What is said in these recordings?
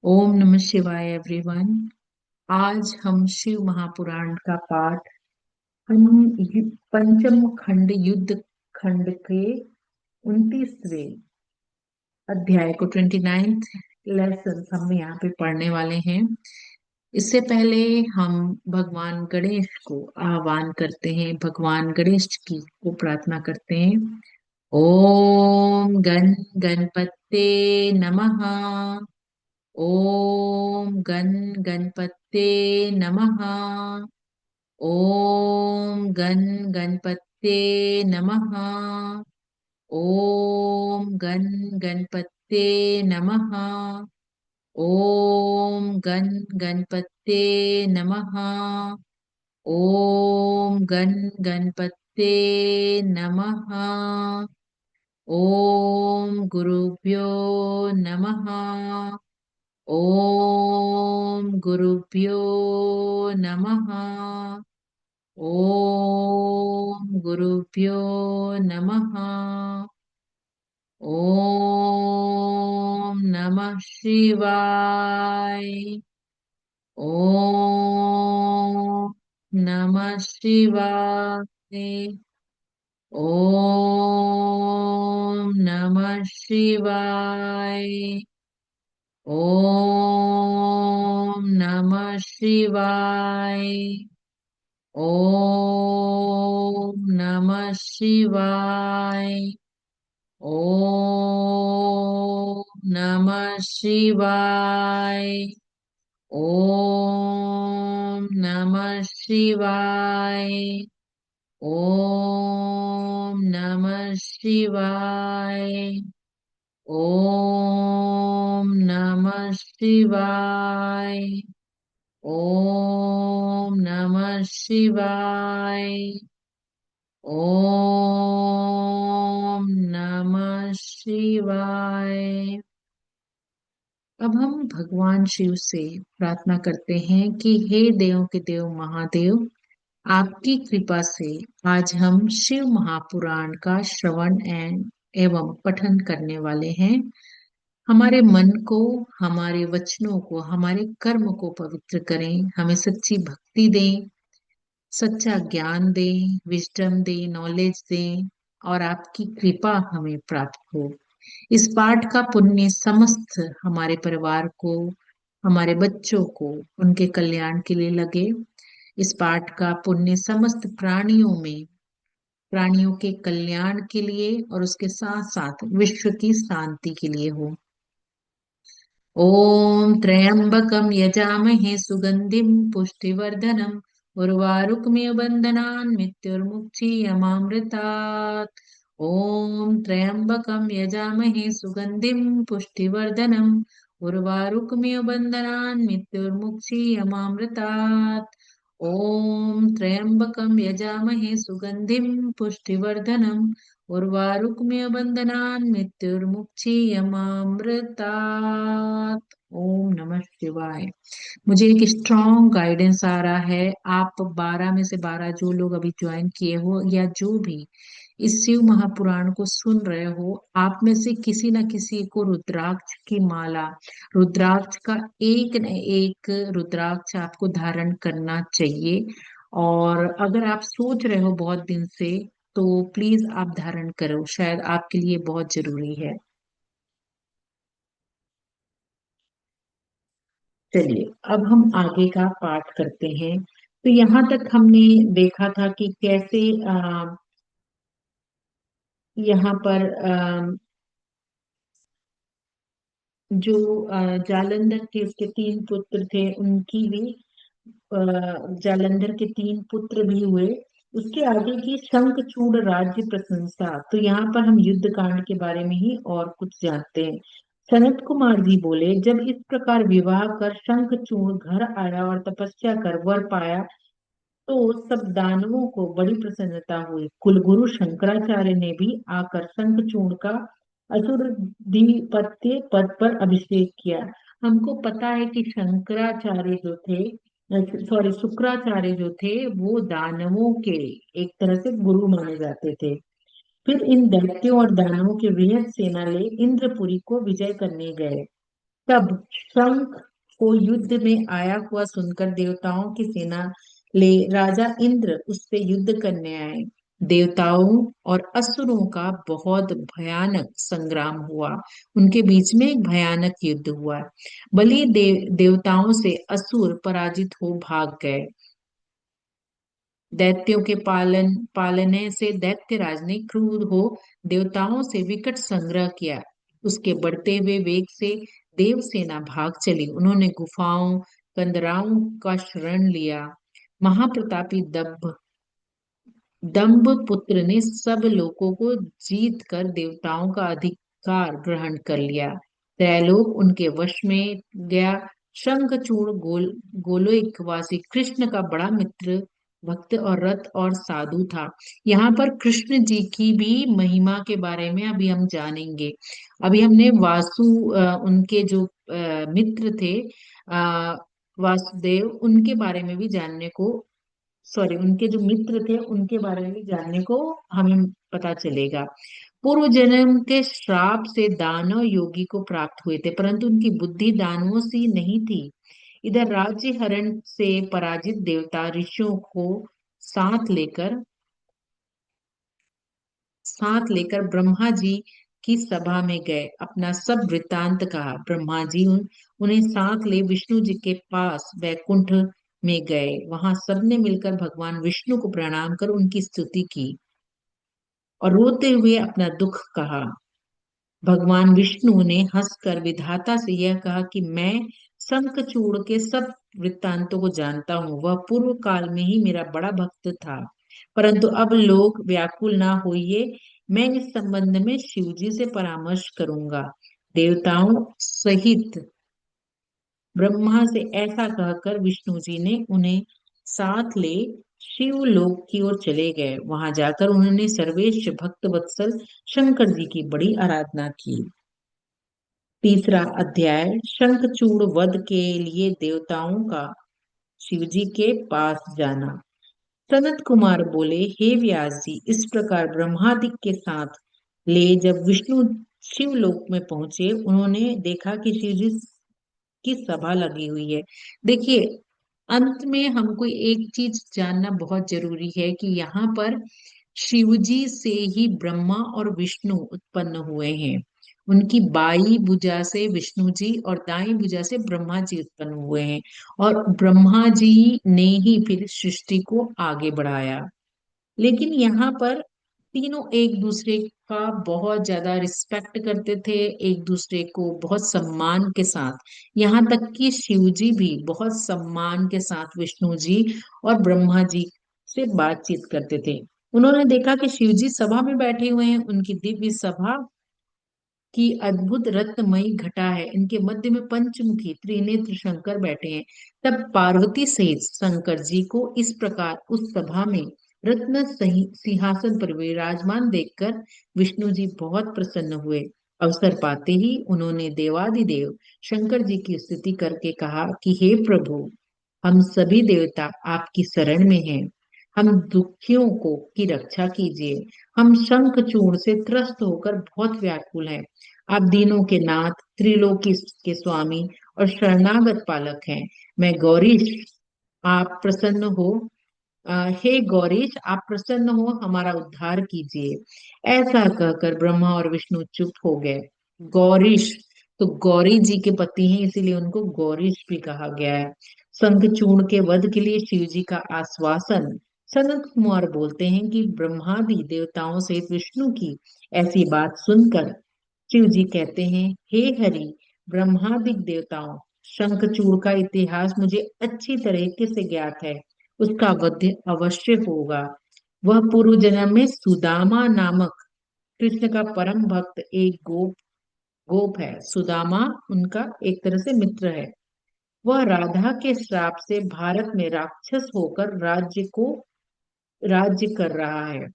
ओम नमः शिवाय एवरीवन। आज हम शिव महापुराण का पाठ हम पंचम खंड युद्ध खंड के 29वें अध्याय को 29th लेसन हम यहाँ पे पढ़ने वाले हैं। इससे पहले हम भगवान गणेश को आह्वान करते हैं, भगवान गणेश की को प्रार्थना करते हैं। ओम गणपते नमः। ओम गणपते नमः। ओम गणपते नमः। ओम गणपते नमः। ओम गणपते नमः। ओम गणपते नमः। ओम गुरुभ्यो नमः। ओम गुरुभ्यो नमः। ओम गुरुभ्यो नमः। ओम नमः शिवाय। ओम नमः शिवाय। ओम नमः शिवाय। ओम नमः शिवाय। ओम नमः शिवाय। ओम नमः शिवाय। ओम नमः शिवाय। ओम नमः शिवाय। ओम नमः शिवाय। ओम नमः शिवाय। ओम नमः शिवाय। अब हम भगवान शिव से प्रार्थना करते हैं कि हे देव के देव महादेव, आपकी कृपा से आज हम शिव महापुराण का श्रवण एवं पठन करने वाले हैं। हमारे मन को, हमारे वचनों को, हमारे कर्म को पवित्र करें, हमें सच्ची भक्ति दें, सच्चा ज्ञान दें, विजडम दें, नॉलेज दें और आपकी कृपा हमें प्राप्त हो। इस पाठ का पुण्य समस्त हमारे परिवार को, हमारे बच्चों को, उनके कल्याण के लिए लगे। इस पाठ का पुण्य समस्त प्राणियों में, प्राणियों के कल्याण के लिए और उसके साथ साथ विश्व की शांति के लिए हो। ॐ त्र्यम्बकं यजामहे सुगन्धिं पुष्टिवर्धनम् उर्वारुकमिव बन्धनान् मृत्युर्मुक्षीयमामृतात्। ॐ त्र्यम्बकं यजामहे सुगन्धिं पुष्टिवर्धनम् उर्वारुकमिव बन्धनान् मृत्युर्मुक्षीयमामृतात्। ॐ त्र्यम्बकं यजामहे सुगन्धिं पुष्टिवर्धनम् उर्वारुकमिव बन्धनान् मृत्युर्मुक्षीयमामृतात्। ओम नमः शिवाय। मुझे एक स्ट्रॉन्ग गाइडेंस आ रहा है। आप 12 में से 12 जो लोग अभी ज्वाइन किए हो या जो भी इस शिव महापुराण को सुन रहे हो, आप में से किसी न किसी को रुद्राक्ष की माला, रुद्राक्ष का एक न एक रुद्राक्ष आपको धारण करना चाहिए। और अगर आप सोच रहे हो बहुत दिन से, तो प्लीज आप धारण करो, शायद आपके लिए बहुत जरूरी है। चलिए, अब हम आगे का पाठ करते हैं। तो यहाँ तक हमने देखा था कि कैसे यहाँ पर जो जालंधर थे, उसके 3 पुत्र थे, उनकी भी जालंधर के 3 पुत्र भी हुए। उसके आगे की शंखचूड़ राज्य प्रशंसा, तो यहाँ पर हम युद्ध कांड के बारे में ही और कुछ जानते हैं। सनत कुमार जी बोले, जब इस प्रकार विवाह कर शंखचूड़ घर आया और तपस्या कर वर पाया, तो सब दानवों को बड़ी प्रसन्नता हुई। कुलगुरु शंकराचार्य ने भी आकर शंखचूड़ का असुरधिपत्य पद पर अभिषेक किया। हमको पता है कि शंकराचार्य जो थे, सॉरी शुक्राचार्य जो थे, वो दानवों के एक तरह से गुरु माने जाते थे। फिर इन दैत्यों और दानवों के वृहद सेना ले इंद्रपुरी को विजय करने गए। तब शंख को युद्ध में आया हुआ सुनकर देवताओं की सेना ले राजा इंद्र उससे युद्ध करने आए। देवताओं और असुरों का बहुत भयानक संग्राम हुआ। उनके बीच में एक भयानक युद्ध हुआ। देवताओं से असुर पराजित हो भाग गए। दैत्यों के पालने से दैत्यराज ने क्रूर हो देवताओं से विकट संग्रह किया। उसके बढ़ते हुए वेग से देवसेना भाग चली। उन्होंने गुफाओं कंदराओं का शरण लिया। महाप्रतापी दंभ पुत्र ने सब लोगों को जीत कर देवताओं का अधिकार ग्रहण कर लिया। त्रैलोक उनके वश में गया। शंखचूड़ गोलोकवासी कृष्ण का बड़ा मित्र, भक्त और रथ और साधु था। यहाँ पर कृष्ण जी की भी महिमा के बारे में अभी हम जानेंगे। अभी हमने उनके जो मित्र थे, अ, वासुदेव, उनके बारे में भी जानने को, सॉरी, उनके जो मित्र थे उनके बारे में भी जानने को हमें पता चलेगा। पूर्व जन्म के श्राप से दानव योगी को प्राप्त हुए थे, परंतु उनकी बुद्धि दानवों सी नहीं थी। इधर राज्य हरण से पराजित देवता ऋषियों को साथ लेकर साथ लेकर ब्रह्मा जी की सभा में गए। अपना सब वृत्तांत कहा। ब्रह्मा जी उन्हें साथ ले विष्णु जी के पास वैकुंठ में गए। वहां सबने मिलकर भगवान विष्णु को प्रणाम कर उनकी स्तुति की और रोते हुए अपना दुख कहा। भगवान विष्णु ने हंसकर विधाता से यह कहा कि मैं शंखचूड़ के सब वृत्तांतों को जानता हूँ। वह पूर्व काल में ही मेरा बड़ा भक्त था, परंतु अब लोग व्याकुल ना होइए। मैं इस संबंध में शिवजी से परामर्श करूंगा। देवताओं सहित ब्रह्मा से ऐसा कहकर विष्णु जी ने उन्हें साथ ले शिव लोक की ओर चले गए। वहां जाकर उन्होंने सर्वेश्वर भक्त वत्सल शंकर जी की बड़ी आराधना की। तीसरा अध्याय, शंखचूड़ वध के लिए देवताओं का शिवजी के पास जाना। सनत कुमार बोले, हे व्यास जी, इस प्रकार ब्रह्मादिक के साथ ले जब विष्णु शिवलोक में पहुंचे, उन्होंने देखा कि शिवजी की सभा लगी हुई है। देखिए, अंत में हमको एक चीज जानना बहुत जरूरी है कि यहाँ पर शिवजी से ही ब्रह्मा और विष्णु उत्पन्न हुए हैं। उनकी बाई भुजा से विष्णु जी और दाई भुजा से ब्रह्मा जी उत्पन्न हुए हैं। और ब्रह्मा जी ने ही फिर सृष्टि को आगे बढ़ाया। लेकिन यहाँ पर तीनों एक दूसरे का बहुत ज्यादा रिस्पेक्ट करते थे, एक दूसरे को बहुत सम्मान के साथ। यहाँ तक कि शिव जी भी बहुत सम्मान के साथ विष्णु जी और ब्रह्मा जी से बातचीत करते थे। उन्होंने देखा कि शिव जी सभा में बैठे हुए हैं। उनकी दिव्य सभा की अद्भुत रत्नमयी घटा है। इनके मध्य में पंचमुखी त्रिनेत्र शंकर बैठे हैं। तब पार्वती सहित शंकर जी को इस प्रकार उस सभा में सिंहासन पर विराजमान देखकर विष्णु जी बहुत प्रसन्न हुए। अवसर पाते ही उन्होंने देवादिदेव शंकर जी की स्तुति करके कहा कि हे प्रभु, हम सभी देवता आपकी शरण में हैं। हम दुखियों को की रक्षा कीजिए। हम शंखचूड़ से त्रस्त होकर बहुत व्याकुल हैं। आप दीनों के नाथ, त्रिलोकी के स्वामी और शरणागत पालक हैं। मैं गौरीश, आप प्रसन्न हो। हे गौरीश, आप प्रसन्न हो, हमारा उद्धार कीजिए। ऐसा कहकर ब्रह्मा और विष्णु चुप हो गए। गौरीश तो गौरी जी के पति हैं, इसीलिए उनको गौरीश भी कहा गया है। शंखचूड़ के वध के लिए शिव जी का आश्वासन। सनत कुमार बोलते हैं कि ब्रह्मादि देवताओं सहित विष्णु की ऐसी बात सुनकर शिव जी कहते हैं, हे हरि, ब्रह्मादिक देवताओं, शंखचूड़ का इतिहास मुझे अच्छी तरीके से ज्ञात है। उसका वध अवश्य होगा। वह पूर्व जन्म में सुदामा नामक कृष्ण का परम भक्त एक गोप है। सुदामा उनका एक तरह से मित्र है। वह राधा के श्राप से भारत में राक्षस होकर राज्य कर रहा है।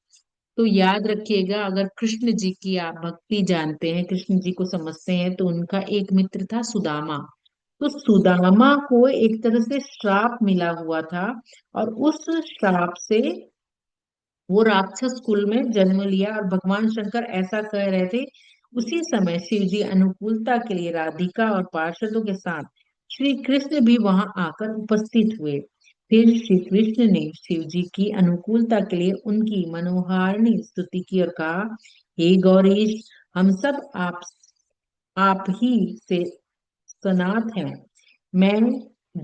तो याद रखिएगा, अगर कृष्ण जी की आप भक्ति जानते हैं, कृष्ण जी को समझते हैं, तो उनका एक मित्र था सुदामा। तो सुदामा को एक तरह से श्राप मिला हुआ था और उस श्राप से वो राक्षस कुल में जन्म लिया। और भगवान शंकर ऐसा कह रहे थे, उसी समय शिव जी अनुकूलता के लिए राधिका और पार्षदों के साथ श्री कृष्ण भी वहां आकर उपस्थित हुए। फिर श्री कृष्ण ने शिव जी की अनुकूलता के लिए उनकी मनोहारिणी स्तुति की और कहा, हे गौरीश, हम सब आप ही से सनाथ हैं। मैं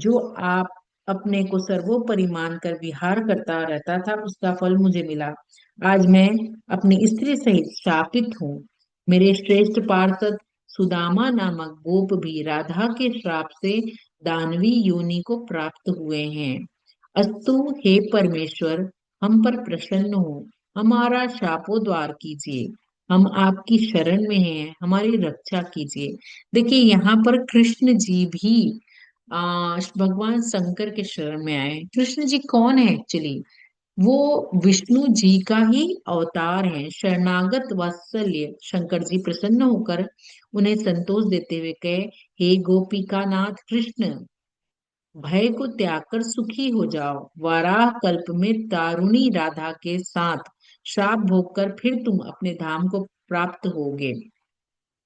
जो आप अपने को सर्वोपरि मानकर विहार करता रहता था, उसका फल मुझे मिला। आज मैं अपनी स्त्री सहित शापित हूँ। मेरे श्रेष्ठ पार्षद सुदामा नामक गोप भी राधा के श्राप से दानवी योनि को प्राप्त हुए हैं। अस्तु, हे परमेश्वर, हम पर प्रसन्न हो, हमारा शापोद्धार कीजिए। हम आपकी शरण में हैं, हमारी रक्षा कीजिए। देखिए, यहाँ पर कृष्ण जी भी भगवान शंकर के शरण में आए। कृष्ण जी कौन है एक्चुअली? वो विष्णु जी का ही अवतार है। शरणागत वात्सल्य शंकर जी प्रसन्न होकर उन्हें संतोष देते हुए कहे, हे गोपिका नाथ कृष्ण, भय को त्याग कर सुखी हो जाओ। वाराह कल्प में तारुणी राधा के साथ श्राप भोगकर फिर तुम अपने धाम को प्राप्त होगे।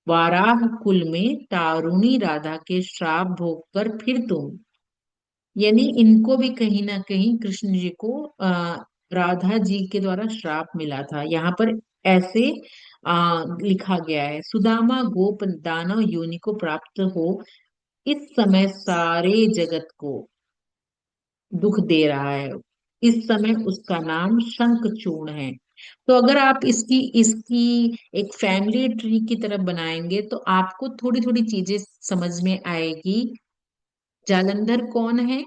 वाराह कुल में तारुणी राधा के श्राप भोगकर फिर तुम, यानी इनको भी कहीं ना कहीं कृष्ण जी को राधा जी के द्वारा श्राप मिला था। यहाँ पर ऐसे लिखा गया है, सुदामा गोप दानव योनि को प्राप्त हो, इस समय सारे जगत को दुख दे रहा है। इस समय उसका नाम शंखचूर्ण है। तो अगर आप इसकी इसकी एक फैमिली ट्री की तरफ बनाएंगे तो आपको थोड़ी थोड़ी चीजें समझ में आएगी। जालंधर कौन है?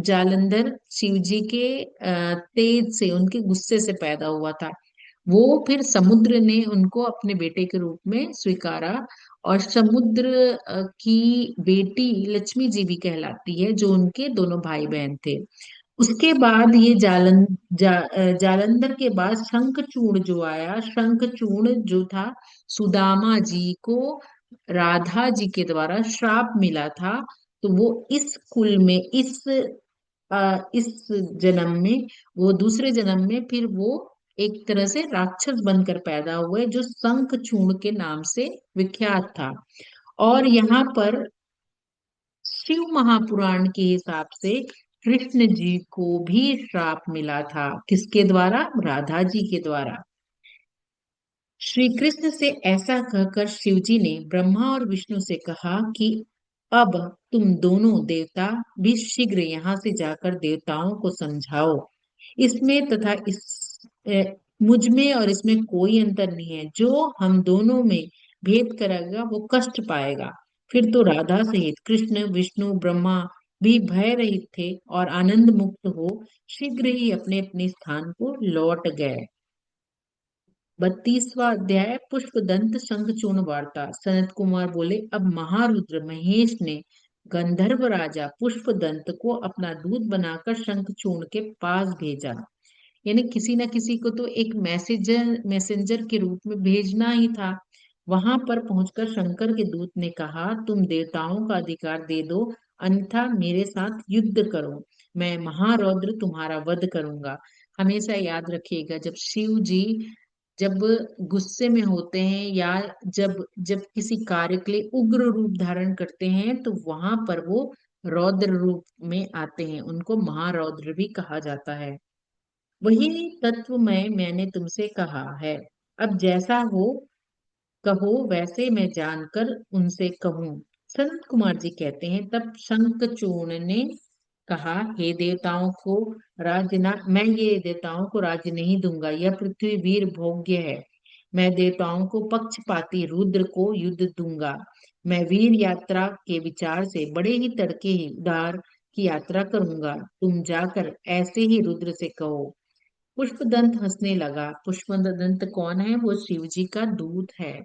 जालंधर शिव जी के तेज से, उनके गुस्से से पैदा हुआ था। वो फिर समुद्र ने उनको अपने बेटे के रूप में स्वीकारा, और समुद्र की बेटी लक्ष्मी जी भी कहलाती है, जो उनके दोनों भाई बहन थे। उसके बाद ये जालंधर के बाद शंखचूड़ जो आया, शंखचूड़ जो था, सुदामा जी को राधा जी के द्वारा श्राप मिला था। तो वो इस कुल में, इस जन्म में, वो दूसरे जन्म में फिर वो एक तरह से राक्षस बनकर पैदा हुए, जो शंखचूड़ के नाम से विख्यात था। और यहाँ पर शिव महापुराण के हिसाब से कृष्ण जी को भी श्राप मिला था। किसके द्वारा? राधा जी के द्वारा। श्री कृष्ण से ऐसा कहकर शिव जी ने ब्रह्मा और विष्णु से कहा कि अब तुम दोनों देवता भी शीघ्र यहाँ से जाकर देवताओं को समझाओ। इसमें तथा मुझ में और इसमें कोई अंतर नहीं है। जो हम दोनों में भेद करेगा वो कष्ट पाएगा। फिर तो राधा सहित कृष्ण, विष्णु, ब्रह्मा भी भय रहित थे और आनंद मुक्त हो शीघ्र ही अपने अपने स्थान को लौट गए। 32वां अध्याय, पुष्पदंत शंखचूर्ण वार्ता। सनत कुमार बोले, अब महारुद्र महेश ने गंधर्व राजा पुष्पदंत को अपना दूत बनाकर शंखचूर्ण के पास भेजा। यानी किसी ना किसी को तो एक मैसेंजर के रूप में भेजना ही था। वहां पर पहुंचकर शंकर के दूत ने कहा, तुम देवताओं का अधिकार दे दो, अन्यथा मेरे साथ युद्ध करो, मैं महारौद्र तुम्हारा वध करूंगा। हमेशा याद रखिएगा, जब शिव जी जब गुस्से में होते हैं, या जब जब किसी कार्य के लिए उग्र रूप धारण करते हैं, तो वहां पर वो रौद्र रूप में आते हैं। उनको महारौद्र भी कहा जाता है। वही तत्व मैंने तुमसे कहा है। अब जैसा हो कहो, वैसे मैं जानकर उनसे कहूं। संत कुमार जी कहते हैं, तब शंखचूर्ण ने कहा, हे देवताओं को मैं ये देवताओं को राज्य नहीं दूंगा। यह पृथ्वी वीर भोग्य है। मैं देवताओं को पक्षपाती रुद्र को युद्ध दूंगा। मैं वीर यात्रा के विचार से बड़े ही तड़के ही उद्धार की यात्रा करूंगा। तुम जाकर ऐसे ही रुद्र से कहो। पुष्पदंत हंसने लगा। पुष्पदंत कौन है? वो शिव जी का दूत है।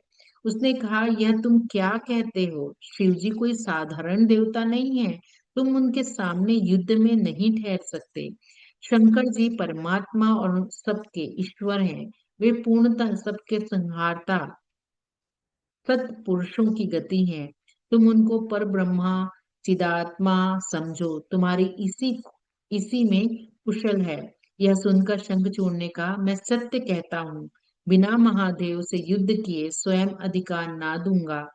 उसने कहा, यह तुम क्या कहते हो? शिव जी कोई साधारण देवता नहीं है। तुम उनके सामने युद्ध में नहीं ठहर सकते। शंकर जी परमात्मा और सबके ईश्वर हैं। वे पूर्णतः सबके संहारता सत्पुरुषों की गति है। तुम उनको पर ब्रह्मा चिदात्मा समझो। तुम्हारी इसी इसी में कुशल है। यह सुनकर शंखचूड़ ने कहा, मैं सत्य कहता हूँ, बिना महादेव से युद्ध किए स्वयं अधिकार ना दूंगा।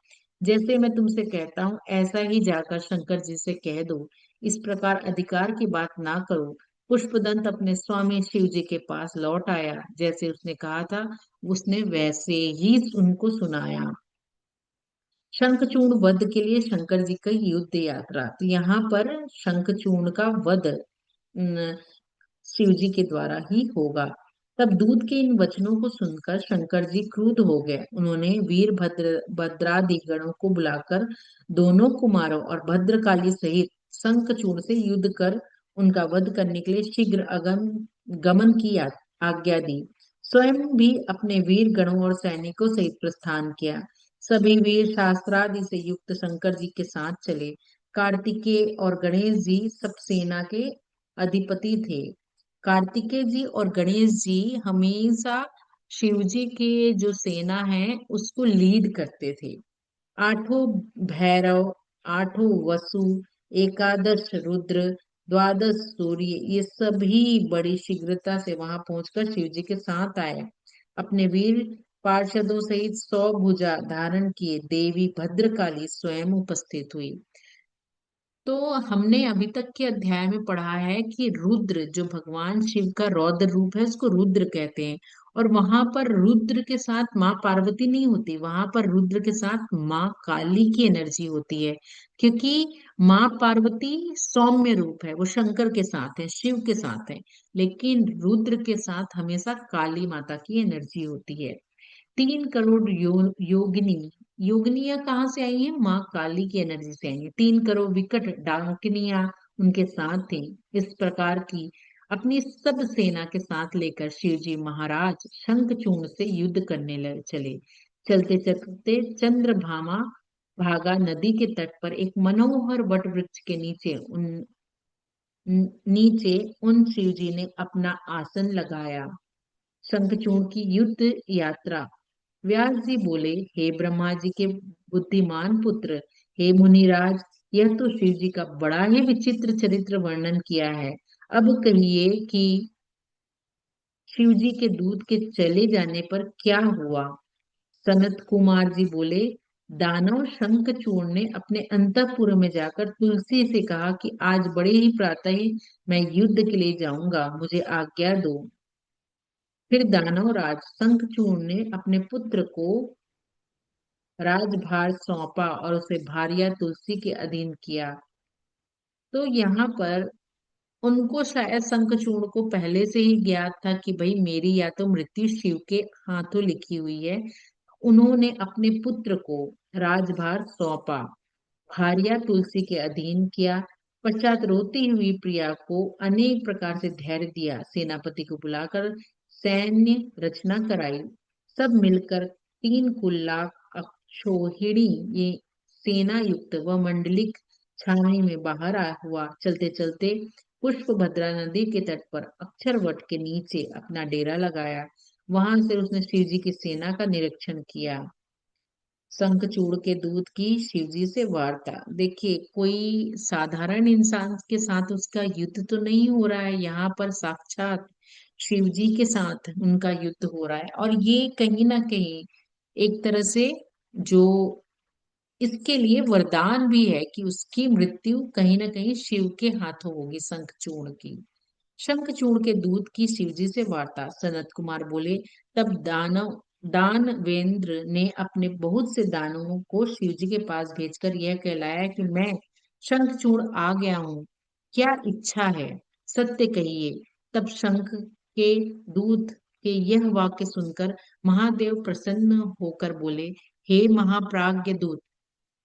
जैसे मैं तुमसे कहता हूँ ऐसा ही जाकर शंकर जी से कह दो। इस प्रकार अधिकार की बात ना करो। पुष्पदंत अपने स्वामी शिव जी के पास लौट आया। जैसे उसने कहा था उसने वैसे ही उनको सुनाया। शंखचूर्ण वध के लिए शंकर जी की युद्ध यात्रा। तो यहाँ पर शंखचूर्ण का वध शिव जी के द्वारा ही होगा। तब दूत के इन वचनों को सुनकर शंकर जी क्रुद्ध हो गए। उन्होंने भद्रादि गणों को बुलाकर दोनों कुमारों और भद्रकाली सहित शंखचूड़ से युद्ध कर उनका वध करने के लिए शीघ्र गमन की आज्ञा दी। स्वयं भी अपने वीर गणों और सैनिकों सहित प्रस्थान किया। सभी वीर शास्त्रादि से युक्त शंकर जी के साथ चले। कार्तिकेय और गणेश जी सब सेना के अधिपति थे। कार्तिकेय जी और गणेश जी हमेशा शिव जी के जो सेना है उसको लीड करते थे। आठों भैरव, आठों वसु, एकादश रुद्र, द्वादश सूर्य, ये सभी बड़ी शीघ्रता से वहां पहुंचकर शिव जी के साथ आए। अपने वीर पार्षदों सहित 100 भुजा धारण किए देवी भद्रकाली स्वयं उपस्थित हुई। तो हमने अभी तक के अध्याय में पढ़ा है कि रुद्र जो भगवान शिव का रौद्र रूप है उसको रुद्र कहते हैं। और वहां पर रुद्र के साथ माँ पार्वती नहीं होती, वहां पर रुद्र के साथ माँ काली की एनर्जी होती है। क्योंकि माँ पार्वती सौम्य रूप है, वो शंकर के साथ है, शिव के साथ है। लेकिन रुद्र के साथ हमेशा काली माता की एनर्जी होती है। 3 करोड़ योगिनी, योगिनियां कहाँ से आई हैं? माँ काली की एनर्जी से आई हैं। 3 करोड़ विकट डाकिनियां उनके साथ थी। इस प्रकार की अपनी सब सेना के साथ लेकर शिव जी महाराज शंखचूर्ण से युद्ध करने चले। चलते चलते चंद्रभामा भागा नदी के तट पर एक मनोहर वट वृक्ष के नीचे उन शिव जी ने अपना आसन लगाया। शंखचूर्ण की युद्ध यात्रा। व्यास जी बोले, हे ब्रह्मा जी के बुद्धिमान पुत्र, हे मुनिराज, यह तो शिव जी का बड़ा ही विचित्र चरित्र वर्णन किया है। अब कहिए कि शिव जी के दूत के चले जाने पर क्या हुआ। सनत कुमार जी बोले, दानव शंखचूर्ण ने अपने अंतःपुर में जाकर तुलसी से कहा कि आज बड़े ही प्रातः ही मैं युद्ध के लिए जाऊंगा, मुझे आज्ञा दो। फिर दानव राज शंखचूर्ण ने अपने पुत्र को राजभार सौंपा और उसे भार्या तुलसी के अधीन किया। तो यहाँ पर उनको शायद शंखचूड़ को पहले से ही ज्ञात था कि भाई मेरी या तो मृत्यु शिव के हाथों लिखी हुई है। उन्होंने अपने पुत्र को राजभार सौंपा, भार्या तुलसी के अधीन किया। पश्चात रोती हुई प्रिया को अनेक प्रकार से धैर्य दिया। सेनापति को बुलाकर सैन्य रचना कराई। सब मिलकर 3 लाख अक्षौहिणी ये सेना युक्त व मंडलिक छावनी में बाहर हुआ। चलते चलते पुष्प भद्रा नदी के तट पर अक्षर वट के नीचे अपना डेरा लगाया। वहां से उसने शिव जी की सेना का निरीक्षण किया। शंखचूड़ के दूत की शिवजी से वार्ता। देखिए कोई साधारण इंसान के साथ उसका युद्ध तो नहीं हो रहा है, यहाँ पर साक्षात शिव जी के साथ उनका युद्ध हो रहा है। और ये कहीं ना कहीं एक तरह से जो इसके लिए वरदान भी है कि उसकी मृत्यु कहीं ना कहीं शिव के हाथों होगी, शंखचूड़ की। शंखचूड़ के दूत की शिवजी से वार्ता। सनत कुमार बोले, तब दानवेंद्र ने अपने बहुत से दानवों को शिवजी के पास भेजकर यह कहलाया कि मैं शंखचूड़ आ गया हूँ, क्या इच्छा है, सत्य कहिए। तब शंख के दूत के यह वाक्य सुनकर महादेव प्रसन्न होकर बोले, हे महाप्राज्ञ दूत,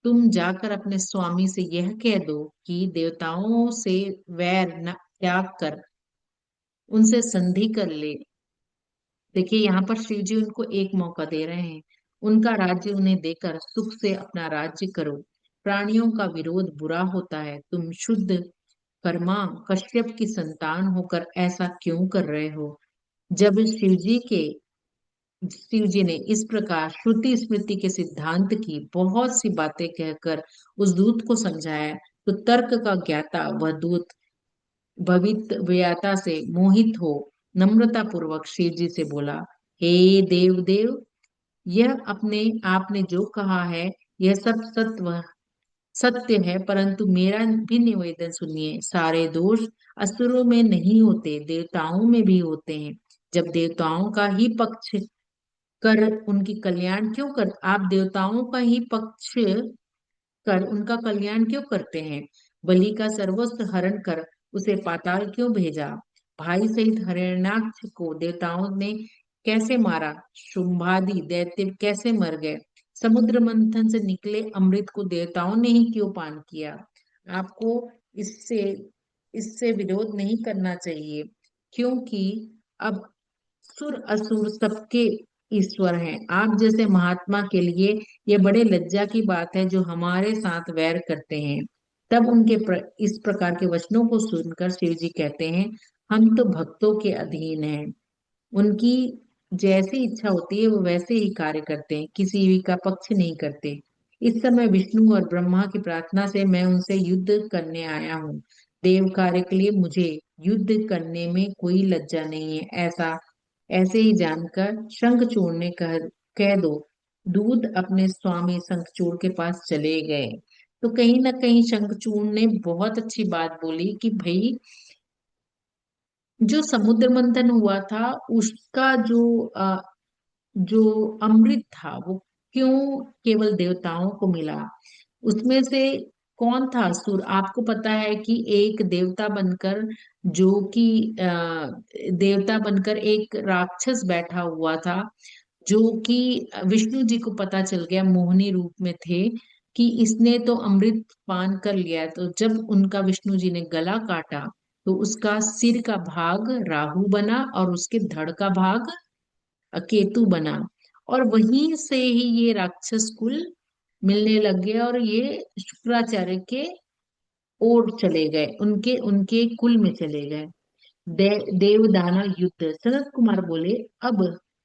तुम जाकर अपने स्वामी से यह कह दो कि देवताओं से वैर न त्याग कर उनसे संधि कर ले। देखिए यहाँ पर शिव जी उनको एक मौका दे रहे हैं। उनका राज्य उन्हें देकर सुख से अपना राज्य करो। प्राणियों का विरोध बुरा होता है। तुम शुद्ध कर्मा कश्यप की संतान होकर ऐसा क्यों कर रहे हो। जब शिव जी ने इस प्रकार श्रुति स्मृति के सिद्धांत की बहुत सी बातें कहकर उस दूत को समझाया, तो तर्क का ज्ञाता वह दूत भवितव्यता से मोहित हो नम्रता पूर्वक शिव जी से बोला, हे देव देव, यह अपने आपने जो कहा है यह सब सत्य है, परंतु मेरा भी निवेदन सुनिए। सारे दोष असुरों में नहीं होते, देवताओं में भी होते हैं। जब देवताओं का ही पक्ष कर उनकी कल्याण क्यों कर आप देवताओं का ही पक्ष कर उनका कल्याण क्यों करते हैं? बलि का सर्वस्व हरण कर उसे पाताल क्यों भेजा? भाई सहित हिरण्याक्ष को देवताओं ने कैसे मारा? शुंभादि दैत्य कैसे मर गए? समुद्र मंथन से निकले अमृत को देवताओं ने ही क्यों पान किया? आपको इससे इससे विरोध नहीं करना चाहिए, क्योंकि अब सुर असुर सबके ईश्वर हैं। आप जैसे महात्मा के लिए ये बड़े लज्जा की बात है जो हमारे साथ वैर करते हैं। तब इस प्रकार के वचनों को सुनकर शिव जी कहते हैं, हम तो भक्तों के अधीन हैं। उनकी जैसी इच्छा होती है वो वैसे ही कार्य करते हैं, किसी भी का पक्ष नहीं करते। इस समय विष्णु और ब्रह्मा की प्रार्थना से मैं उनसे युद्ध करने आया हूँ। देव कार्य के लिए मुझे युद्ध करने में कोई लज्जा नहीं है। ऐसे ही जानकर शंखचूड़ ने कह दो। दूत अपने स्वामी शंखचूड़ के पास चले गए। तो कहीं ना कहीं शंखचूड़ ने बहुत अच्छी बात बोली कि भाई, जो समुद्र मंथन हुआ था उसका जो अमृत था वो क्यों केवल देवताओं को मिला? उसमें से कौन था असुर? आपको पता है कि एक देवता बनकर, जो कि देवता बनकर एक राक्षस बैठा हुआ था, जो कि विष्णु जी को पता चल गया, मोहिनी रूप में थे, कि इसने तो अमृत पान कर लिया है। तो जब उनका विष्णु जी ने गला काटा तो उसका सिर का भाग राहु बना और उसके धड़ का भाग केतु बना। और वहीं से ही ये राक्षस कुल मिलने लग गया और ये शुक्राचार्य के ओर चले गए, उनके उनके कुल में चले गए। देव दानव युद्ध। सनत कुमार बोले, अब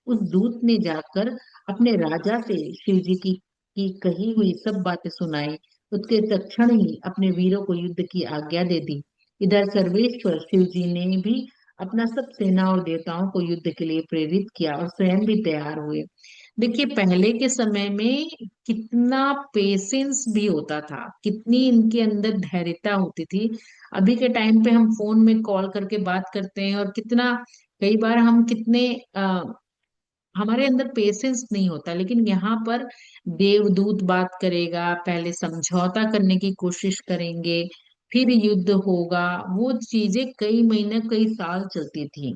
उस दूत ने जाकर अपने राजा से शिव जी की कही हुई सब बातें सुनाई। उसके तत्क्षण ही अपने वीरों को युद्ध की आज्ञा दे दी। इधर सर्वेश्वर शिव जी ने भी अपना सब सेना और देवताओं को युद्ध के लिए प्रेरित किया और स्वयं भी तैयार हुए। देखिए, पहले के समय में कितना पेशेंस भी होता था, कितनी इनके अंदर धैर्यता होती थी। अभी के टाइम पे हम फोन में कॉल करके बात करते हैं, और कितना कई बार हम कितने हमारे अंदर पेशेंस नहीं होता। लेकिन यहाँ पर देवदूत बात करेगा, पहले समझौता करने की कोशिश करेंगे, फिर युद्ध होगा। वो चीजें कई महीने कई साल चलती थी।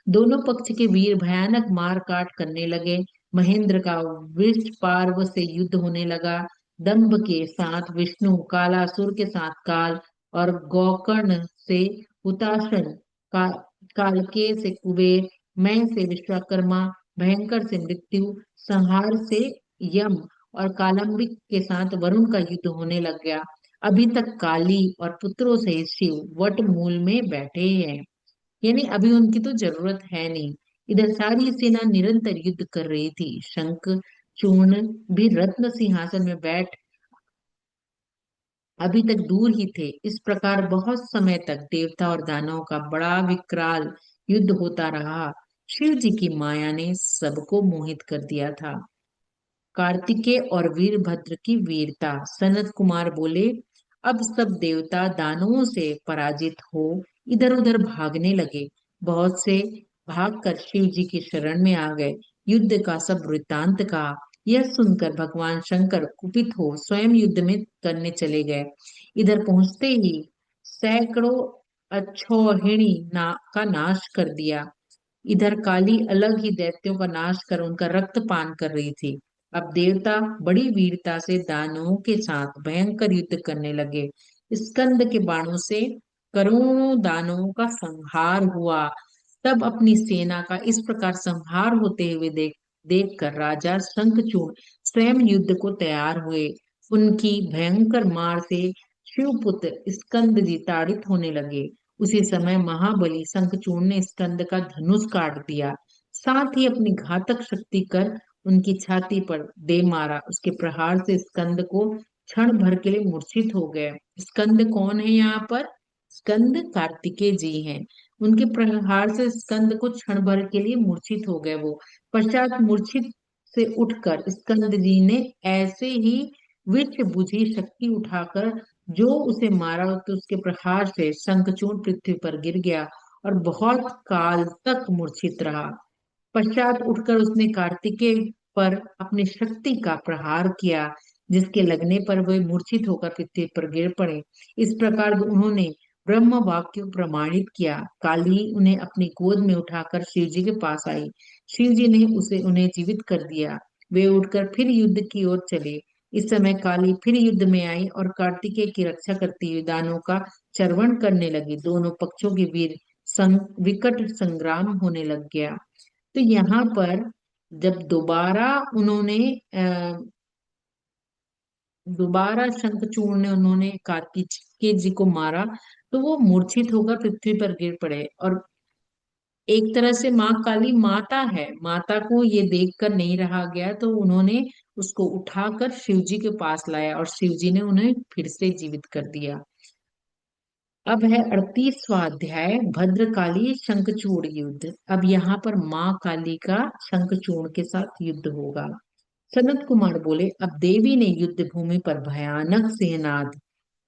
दोनों पक्ष के वीर भयानक मार काट करने लगे। महेंद्र का वृष पार्व से युद्ध होने लगा। दंभ के साथ विष्णु, कालासुर के साथ काल, और गोकर्ण से हुताशन, का, कालके से कुबेर, मैं से विश्वकर्मा, भयंकर से मृत्यु, संहार से यम, और कालंबिक के साथ वरुण का युद्ध होने लग गया। अभी तक काली और पुत्रों से शिव वट मूल में बैठे हैं, यानी अभी उनकी तो जरूरत है नहीं। इधर सारी सेना निरंतर युद्ध कर रही थी। शंख चूर्ण भी रत्न सिंहासन में बैठ अभी तक दूर ही थे। इस प्रकार बहुत समय तक देवता और दानवों का बड़ा विकराल युद्ध होता रहा। शिव जी की माया ने सबको मोहित कर दिया था। कार्तिकेय और वीरभद्र की वीरता। सनत कुमार बोले, अब सब देवता दानवों से पराजित हो इधर उधर भागने लगे। बहुत से भागकर शिव जी की शरण में आ गए। युद्ध का सब वृत्तांत कहा। यह सुनकर भगवान शंकर कुपित हो स्वयं युद्ध में करने चले गए। इधर पहुंचते ही सैकड़ों अक्षौहिणी का नाश कर दिया। इधर काली अलग ही दैत्यों का नाश कर उनका रक्त पान कर रही थी। अब देवता बड़ी वीरता से दानवों के साथ भयंकर युद्ध करने लगे। स्कंद के बाणों से करोड़ों दानवों का संहार हुआ। तब अपनी सेना का इस प्रकार संहार होते हुए देख कर राजा शंखचूड़ स्वयं युद्ध को तैयार हुए। उनकी भयंकर मार से शिवपुत्र स्कंद जी ताड़ित होने लगे। उसी समय महाबली शंखचूड़ ने स्कंद का धनुष काट दिया। साथ ही अपनी घातक शक्ति कर उनकी छाती पर दे मारा। उसके प्रहार से स्कंद को क्षण भर के लिए मूर्छित हो गए। स्कंद कौन है यहाँ पर? स्कंद कार्तिकेय जी हैं। उनके प्रहार से स्कंद को क्षण भर के लिए मूर्छित हो गए वो। पश्चात मूर्छित से उठकर स्कंद जी ने ऐसे ही विष बुझी शक्ति उठाकर जो उसे मारा, तो उसके प्रहार से शंखचूड़ पृथ्वी पर गिर गया और बहुत काल तक मूर्छित रहा। पश्चात उठकर उसने कार्तिकेय पर अपनी शक्ति का प्रहार किया, जिसके लगने पर वे मूर्छित होकर पृथ्वी पर गिर पड़े। इस प्रकार उन्होंने ब्रह्म वाक्य को प्रमाणित किया। काली उन्हें अपनी गोद में उठाकर शिव जी के पास आई। शिव जी ने उसे उन्हें जीवित कर दिया। वे उठकर फिर युद्ध की ओर चले। इस समय काली फिर युद्ध में आई और कार्तिकेय की रक्षा करती हुई दानों का चर्वण करने लगी। दोनों पक्षों के बीच विकट संग्राम होने लग गया। तो यहाँ पर जब दोबारा उन्होंने दोबारा शंखचूड़ ने उन्होंने कार्तिकेय जी को मारा, तो वो मूर्छित होकर पृथ्वी पर गिर पड़े। और एक तरह से माँ काली माता है, माता को ये देखकर नहीं रहा गया, तो उन्होंने उसको उठाकर शिव जी के पास लाया और शिव जी ने उन्हें फिर से जीवित कर दिया। अब है 38वां अध्याय, भद्रकाली शंखचूड़ युद्ध। अब यहाँ पर माँ काली का शंखचूड़ के साथ युद्ध होगा। सनत कुमार बोले, अब देवी ने युद्ध भूमि पर भयानक सिंहनाद,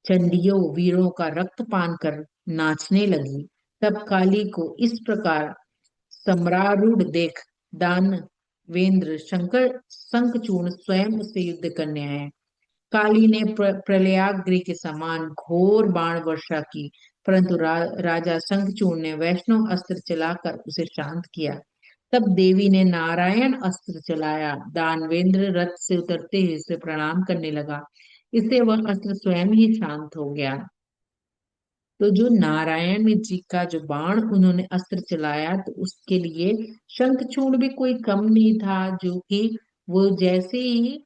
चंडियों वीरों का रक्तपान कर नाचने लगी। तब काली को इस प्रकार सम्रारूढ़ देख दानवेंद्र शंकर शंखचूड़ स्वयं उससे युद्ध करने आए। काली ने प्रलयाग्नि के समान घोर बाण वर्षा की, परंतु राजा शंखचूड़ ने वैष्णव अस्त्र चलाकर उसे शांत किया। तब देवी ने नारायण अस्त्र चलाया। दानवेंद्र रथ से उतरते ही उसे प्रणाम करने लगा। इससे वह अस्त्र स्वयं ही शांत हो गया। तो जो नारायण जी का जो बाण उन्होंने अस्त्र चलाया, तो उसके लिए शंखचूड़ भी कोई कम नहीं था, जो कि वो जैसे ही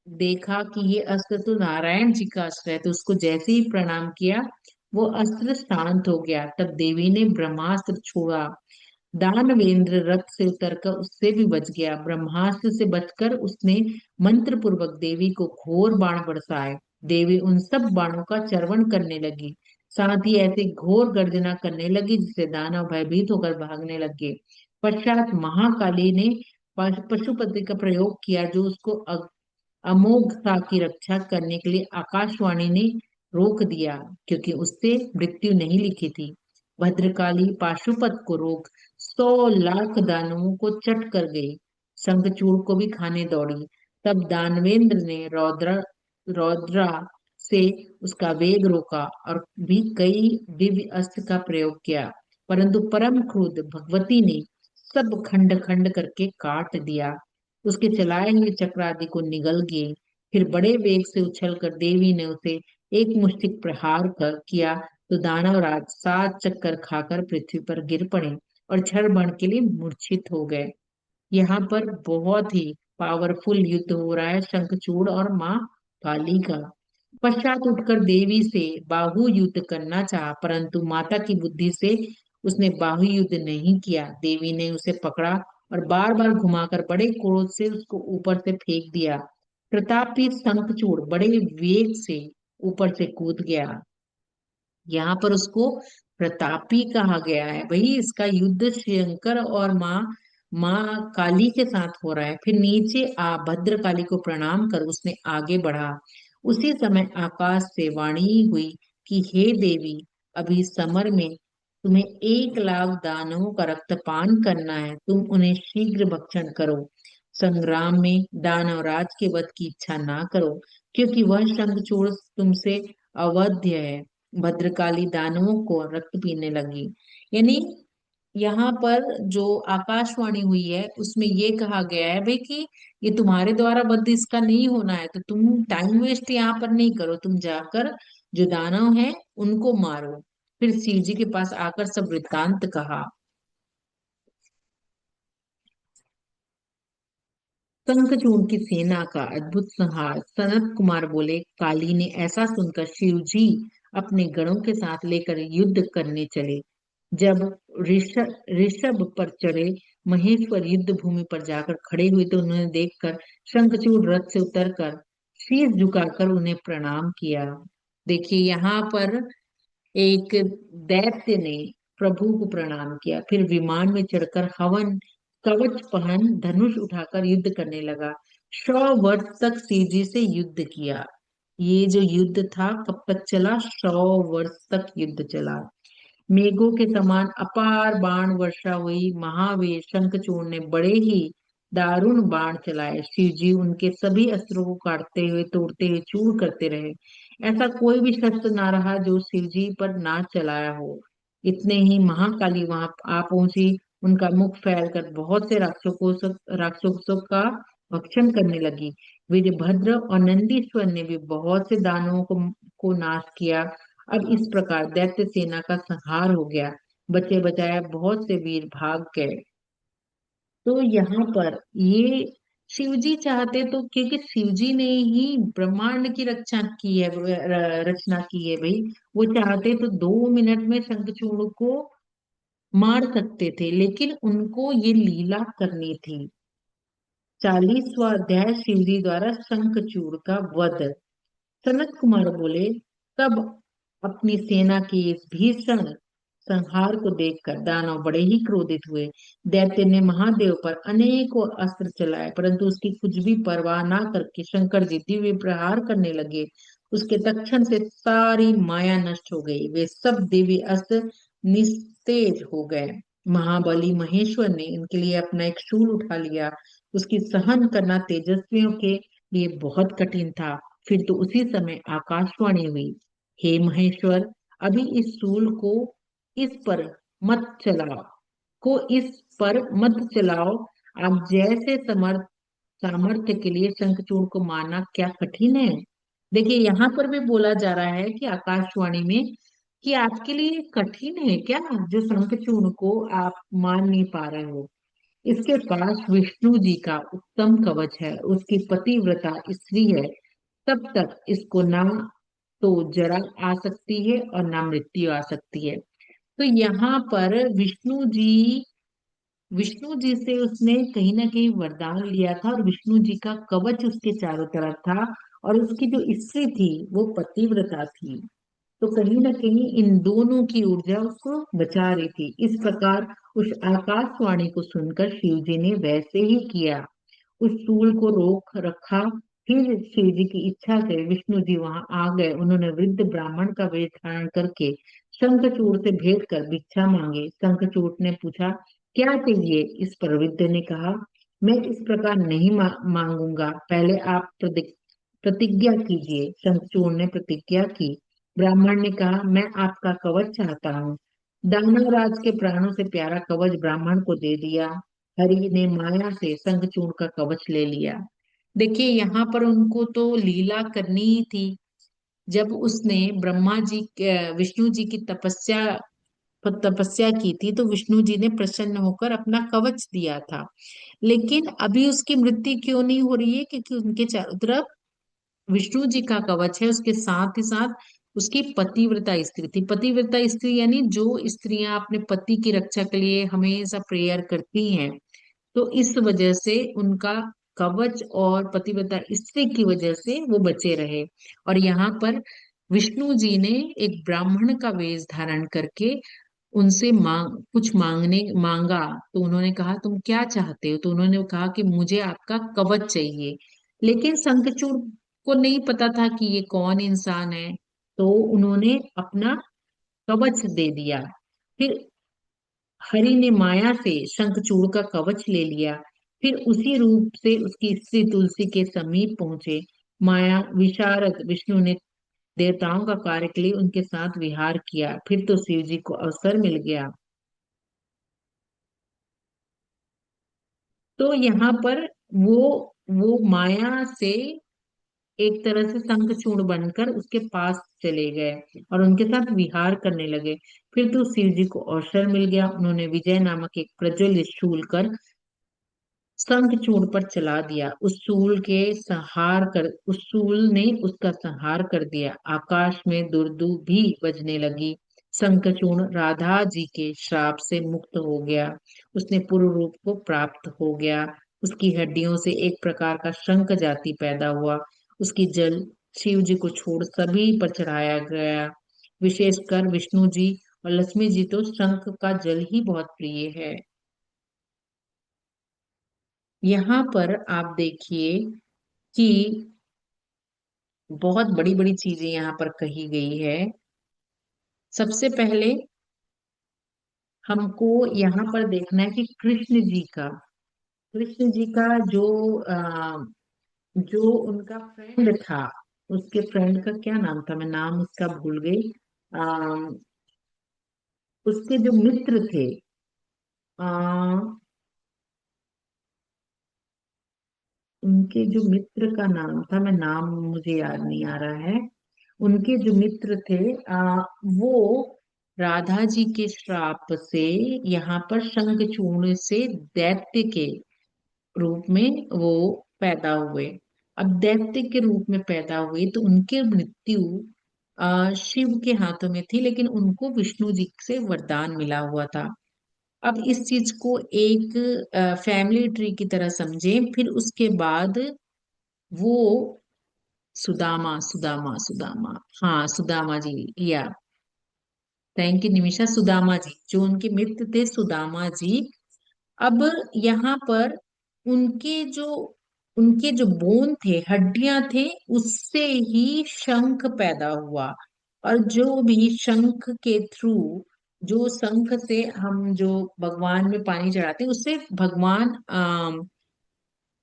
देखा कि ये अस्त्र तो नारायण जी का अस्त्र है, तो उसको जैसे ही प्रणाम किया, वो अस्त्र शांत हो गया। तब देवी ने ब्रह्मास्त्र छोड़ा। दानवेंद्र रथ से उतरकर उससे भी बच गया। ब्रह्मास्त्र से बचकर उसने मंत्र पूर्वक देवी को घोर बाण बरसाए। देवी उन सब बाणों का चर्वण करने लगी। साथ ही ऐसे घोर गर्जना करने लगी जिससे दानव भयभीत होकर भागने लगे। पश्चात महाकाली ने पशुपति का प्रयोग किया, जो उसको अमोघता की रक्षा करने के लिए आकाशवाणी ने रोक दिया, क्योंकि उससे मृत्यु नहीं लिखी थी। भद्रकाली पाशुपत को रोक 100 लाख दानवों को चट कर गई। शंखचूड़ को भी खाने दौड़ी। तब दानवेंद्र ने रौद्रा से उसका वेग रोका और भी कई दिव्य अस्त्र का प्रयोग किया, परंतु परम क्रुद्ध भगवती ने सब खंड खंड करके काट दिया। उसके चलाए हुए चक्र आदि को निगल गए। फिर बड़े वेग से उछलकर देवी ने उसे एक मुष्टिक प्रहार किया, तो दानवराज 7 चक्कर खाकर पृथ्वी पर गिर पड़े और क्षण भर के लिए मूर्छित हो गए। यहाँ पर बहुत ही पावरफुल युद्ध हो रहा है शंखचूड़ और माँ काली का। पश्चात उठकर देवी से बाहु युद्ध करना चाहा, परंतु माता की बुद्धि से उसने बाहु युद्ध नहीं किया। देवी ने उसे पकड़ा और बार बार घुमाकर बड़े क्रोध से उसको ऊपर से फेंक दिया। प्रतापी शंखचूड़ बड़े वेग से ऊपर से कूद गया। यहाँ पर उसको प्रतापी कहा गया है भाई। इसका युद्ध शंकर और माँ काली के साथ हो रहा है। फिर नीचे आ भद्रकाली को प्रणाम कर उसने आगे बढ़ा। उसी समय आकाश से वाणी हुई कि हे देवी, अभी समर में तुम्हें 1 लाख दानवों का रक्तपान करना है। तुम उन्हें शीघ्र भक्षण करो। संग्राम में दानवराज के वध की इच्छा ना करो, क्योंकि वह शंखचूड़ तुमसे अवध्य है। भद्रकाली दानवों को रक्त पीने लगी। यानी यहाँ पर जो आकाशवाणी हुई है उसमें ये कहा गया है भाई कि ये तुम्हारे द्वारा वध इसका नहीं होना है, तो तुम टाइम वेस्ट यहाँ पर नहीं करो, तुम जाकर जो दानव हैं उनको मारो। फिर शिव जी के पास आकर सब वृत्तांत कहा। शंखचूड़ की सेना का अद्भुत संहार। सनत कुमार बोले, काली ने ऐसा सुनकर शिव जी अपने गणों के साथ लेकर युद्ध करने चले। जब ऋषभ पर चढ़े महेश्वर युद्ध भूमि पर जाकर खड़े हुए, तो उन्होंने देखकर शंखचूड़ रथ से उतरकर शीश झुकाकर उन्हें प्रणाम किया। देखिए यहाँ पर एक दैत्य ने प्रभु को प्रणाम किया, फिर विमान में चढ़कर हवन कवच पहन धनुष उठाकर युद्ध करने लगा। 100 वर्ष तक सीजी से युद्ध किया। ये जो युद्ध था कब तक चला? 100 वर्ष तक युद्ध चला। मेघों के समान अपार बाण वर्षा हुई। महावीर शंखचूड़ ने बड़े ही दारुण बाण चलाए। शिव जी उनके सभी अस्त्रों को काटते हुए तोड़ते हुए चूर करते रहे। ऐसा कोई भी शस्त्र ना रहा जो शिव जी पर ना चलाया हो। इतने ही महाकाली वहां आ पहुंची। उनका मुख फैलकर बहुत से राक्षसों का भक्षण करने लगी। वीरभद्र और नंदीश्वर ने भी बहुत से दानवों को नाश किया। अब इस प्रकार दैत्य सेना का संहार हो गया। बचे बचाए बहुत से वीर भाग गए। तो यहाँ पर ये शिवजी चाहते तो, क्योंकि शिवजी ने ही ब्रह्मांड की रक्षा की है, रचना की है भाई। वो चाहते तो 2 मिनट में शंखचूड़ को मार सकते थे, लेकिन उनको ये लीला करनी थी। 40वां अध्याय शिवजी द्वारा शंखचूड़ का वध। सनत कुमार बोले, तब अपनी सेना की इस भीषण संहार को देखकर दानव बड़े ही क्रोधित हुए। दैत्य ने महादेव पर अनेकों अस्त्र चलाए, परंतु उसकी कुछ भी परवाह ना करके शंकर जी दिव्य प्रहार करने लगे। उसके तक्षण से सारी माया नष्ट हो गई। वे सब दिव्य अस्त्र निस्तेज हो गए। महाबली महेश्वर ने इनके लिए अपना एक शूल उठा लिया। उसकी सहन करना तेजस्वियों के लिए बहुत कठिन था। फिर तो उसी समय आकाशवाणी हुई, हे महेश्वर, अभी इस सूल को इस पर मत चलाओ, इस पर मत चलाओ। आप जैसे सामर्थ्य के लिए शंखचूड़ को मारना क्या कठिन है? देखिए यहाँ पर भी बोला जा रहा है कि आकाशवाणी में कि आपके लिए कठिन है क्या, जो शंखचूड़ को आप मार नहीं पा रहे हो। इसके पास विष्णु जी का उत्तम कवच है, उसकी पतिव्रता स्त्री है। तब तक इसको ना तो जरा आ सकती है और ना मृत्यु आ सकती है। तो यहाँ पर विष्णु जी से उसने कहीं ना कहीं वरदान लिया था, और विष्णु जी का कवच उसके चारों तरफ था, और उसकी जो स्त्री थी वो पतिव्रता थी। तो कहीं ना कहीं इन दोनों की ऊर्जा उसको बचा रही थी। इस प्रकार उस आकाशवाणी को सुनकर शिव जी ने वैसे ही किया, उस शूल को रोक रखा। फिर शिव जी की इच्छा से विष्णु जी वहां आ गए। उन्होंने वृद्ध ब्राह्मण का वेश धारण करके शंखचूड़ से भेंट कर भिक्षा मांगी। शंखचूड़ ने पूछा, क्या चाहिए? इस पर वृद्ध ने कहा, मैं इस प्रकार नहीं मांगूंगा, पहले आप प्रतिज्ञा कीजिए। शंखचूड़ ने प्रतिज्ञा की। ब्राह्मण ने कहा, मैं आपका कवच चाहता हूँ। दानवराज के प्राणों से प्यारा कवच ब्राह्मण को दे दिया। हरि ने माया से शंखचूड़ का कवच ले लिया। देखिए यहाँ पर उनको तो लीला करनी ही थी। जब उसने विष्णु जी की तपस्या की थी, तो विष्णु जी ने प्रसन्न होकर अपना कवच दिया था। लेकिन अभी उसकी मृत्यु क्यों नहीं हो रही है? क्योंकि उनके चारों तरफ विष्णु जी का कवच है, उसके साथ ही साथ उसकी पतिव्रता स्त्री थी। पतिव्रता स्त्री यानी जो स्त्रियां अपने पति की रक्षा के लिए हमेशा प्रेयर करती हैं, तो इस वजह से उनका कवच और पतिव्रता स्त्री की वजह से वो बचे रहे। और यहाँ पर विष्णु जी ने एक ब्राह्मण का वेश धारण करके उनसे कुछ मांगा। तो उन्होंने कहा, तुम क्या चाहते हो? तो उन्होंने कहा कि मुझे आपका कवच चाहिए। लेकिन शंखचूड़ को नहीं पता था कि ये कौन इंसान है, तो उन्होंने अपना कवच दे दिया। फिर हरि ने माया से शंखचूड़ का कवच ले लिया। फिर उसी रूप से उसकी स्त्री तुलसी के समीप पहुंचे। माया विशारद विष्णु ने देवताओं का कार्य के लिए उनके साथ विहार किया। फिर तो शिव जी को अवसर मिल गया। तो यहाँ पर वो वो माया से एक तरह से शंखचूड़ बनकर उसके पास चले गए और उनके साथ विहार करने लगे। फिर तो शिव जी को अवसर मिल गया। उन्होंने विजय नामक एक प्रज्वलित शूल कर शंखचूड़ पर चला दिया। उस शूल ने उसका संहार कर दिया। आकाश में दुर्दु भी बजने लगी। शंखचूड़ राधा जी के श्राप से मुक्त हो गया। उसने पूर्व रूप को प्राप्त हो गया। उसकी हड्डियों से एक प्रकार का शंख जाति पैदा हुआ। उसकी जल शिव जी को छोड़ सभी पर चढ़ाया गया, विशेषकर विष्णु जी और लक्ष्मी जी तो शंख का जल ही बहुत प्रिय है। यहाँ पर आप देखिए कि बहुत बड़ी बड़ी चीजें यहाँ पर कही गई है। सबसे पहले हमको यहाँ पर देखना है कि कृष्ण जी का जो उनका फ्रेंड था, उसके फ्रेंड का क्या नाम था, मैं नाम उसका भूल गई। आ, उसके जो मित्र थे, आ, उनके जो मित्र का नाम था, मैं नाम मुझे याद नहीं आ रहा है। उनके जो मित्र थे, वो राधा जी के श्राप से यहाँ पर शंखचूर्ण से दैत्य के रूप में वो पैदा हुए। अब दैत्य के रूप में पैदा हुए तो उनकी मृत्यु शिव के हाथों में थी, लेकिन उनको विष्णु जी से वरदान मिला हुआ था। अब इस चीज को एक फैमिली ट्री की तरह समझें। फिर उसके बाद वो सुदामा सुदामा सुदामा, हाँ सुदामा जी, या थैंक यू निमिषा, सुदामा जी जो उनके मित्र थे, सुदामा जी। अब यहाँ पर उनके जो उनके जो बोन थे, हड्डियां थे, उससे ही शंख पैदा हुआ। और जो भी शंख के थ्रू, जो शंख से हम जो भगवान में पानी चढ़ाते हैं, उससे